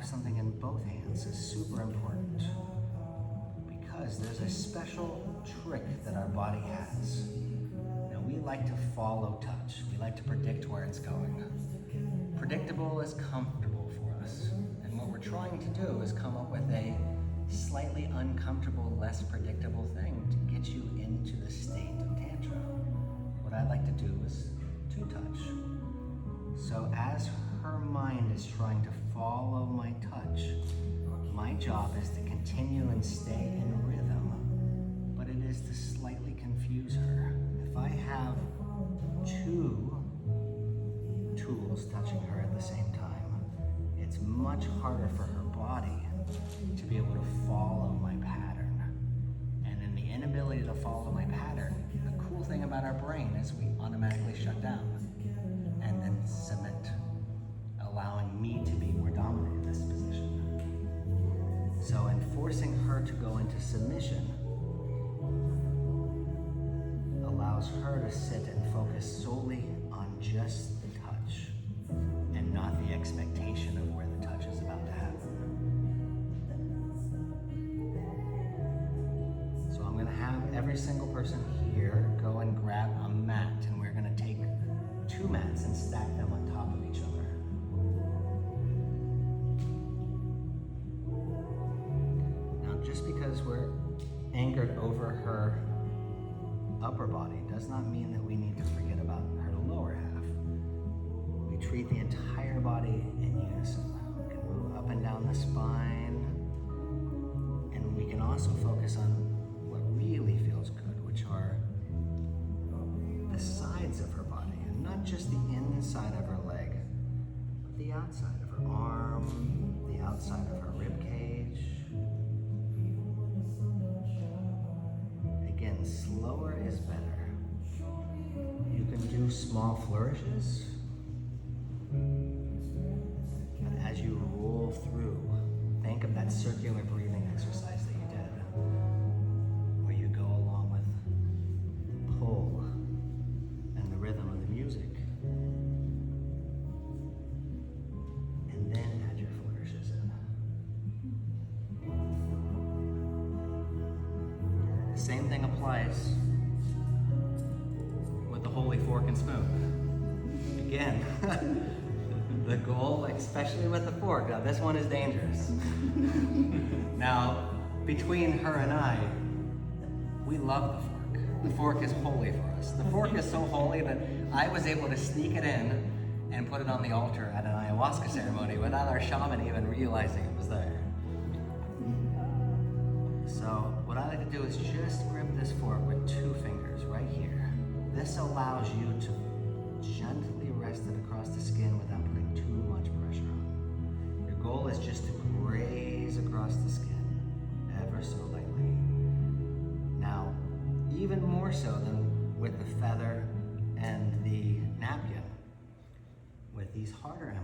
something in both hands is super important, because there's a special trick that our body has. Now, we like to follow touch. We like to predict where it's going. Predictable is comfortable for us. And what we're trying to do is come up with a slightly uncomfortable, less predictable thing to get you into the state of Tantra. What I like to do is to touch. So as her mind is trying to follow my touch, my job is to continue and stay in rhythm, but it is to slightly confuse her. If I have two tools touching her at the same time, it's much harder for her body to be able to follow my pattern. And in the inability to follow my pattern, the cool thing about our brain is we automatically shut down and then submit, allowing me to be more dominant in this position. So in forcing her to go into submission, allows her to sit and focus solely on just the touch and not the expectation of where the touch is about to happen. So I'm going to have every single person here go and grab a mat, and we're going to take two mats and stack them on top of each other. Now, just because we're anchored over her upper body does not mean that we need to forget about her lower half. We treat the entire body in unison. We can move up and down the spine, and we can also focus on what really feels good, which are the sides of her body, and not just the inside of her leg, but the outside of her arm, the outside of her rib cage. Again, slower is better. You can do small flourishes, but as you roll through, think of that circular breathing exercise that you did, where you go along with the pull and the rhythm of the music, and then add your flourishes in. The same thing applies with the holy fork and spoon. Again, the goal, especially with the fork, now this one is dangerous. Now, between her and I, we love the fork. The fork is holy for us. The fork is so holy that I was able to sneak it in and put it on the altar at an ayahuasca ceremony without our shaman even realizing it was there. So what I like to do is just grip this fork with two fingers right here. This allows you to gently rest it across the skin without putting too much pressure on. Your goal is just to graze across the skin ever so lightly. Now, even more so than with the feather and the napkin, with these harder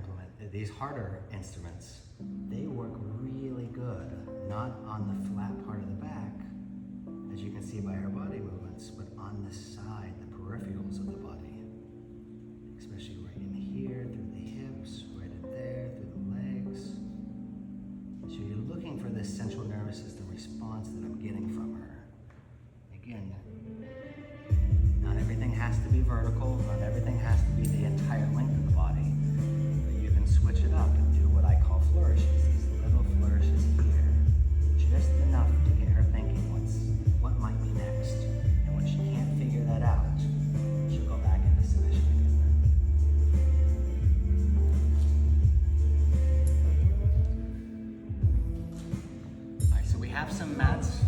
instruments, they work really good, not on the flat part of the back, as you can see by her body movements, but on the side, the peripherals of the body, especially right in here, through the hips, right in there, through the legs. So you're looking for this central nervous system response that I'm getting from her. Again, not everything has to be vertical, not everything has to be the entire length of the body, but you can switch it up and do what I call flourishes, these little flourishes here, just enough to get her thinking what might be next. And when she can't figure that out, she'll go back into submission again. All right, so we have some mats.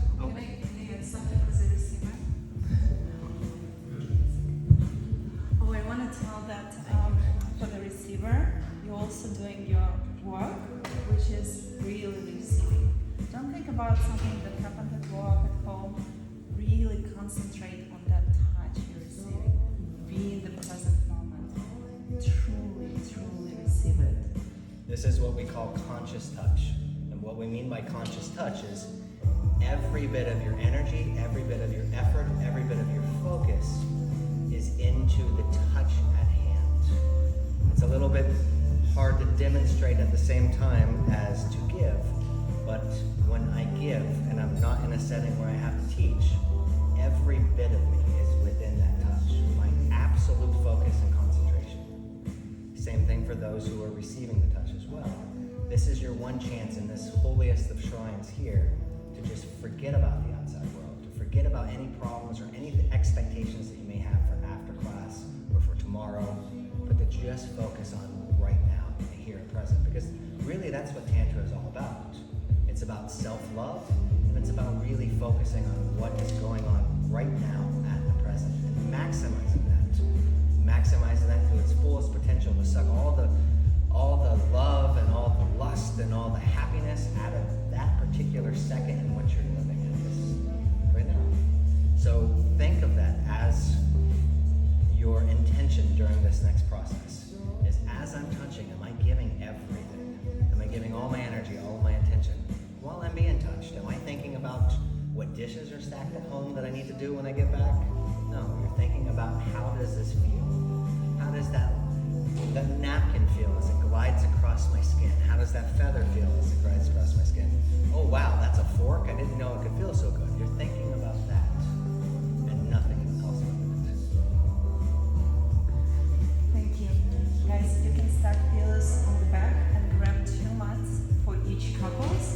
I want to tell that for the receiver, you're also doing your work, which is really receiving. Don't think about something that happened at work, at home. Really concentrate on that touch you're receiving. Be in the present moment. Truly, truly receive it. This is what we call conscious touch. And what we mean by conscious touch is every bit of your energy, every bit of your effort, every bit of your focus is into the touch at hand. It's a little bit hard to demonstrate concentrate at the same time as to give, but when I give and I'm not in a setting where I have to teach, every bit of me is within that touch, my absolute focus and concentration. Same thing for those who are receiving the touch as well. This is your one chance in this holiest of shrines here to just forget about the outside world, to forget about any problems or any expectations that you may have for after class or for tomorrow, but to just focus on right now, here and present. Because really that's what Tantra is all about. It's about self-love, and it's about really focusing on what is going on right now at the present, and maximizing that to its fullest potential, to suck all the love and all the lust and all the happiness out of that particular second in what you're living in this right now. So think of that as your intention during this next process. Is as I'm touching, am I giving everything? Am I giving all my energy, all my attention? While I'm being touched, am I thinking about what dishes are stacked at home that I need to do when I get back? No, you're thinking about how does this feel? How does that napkin feel as it glides across my skin? How does that feather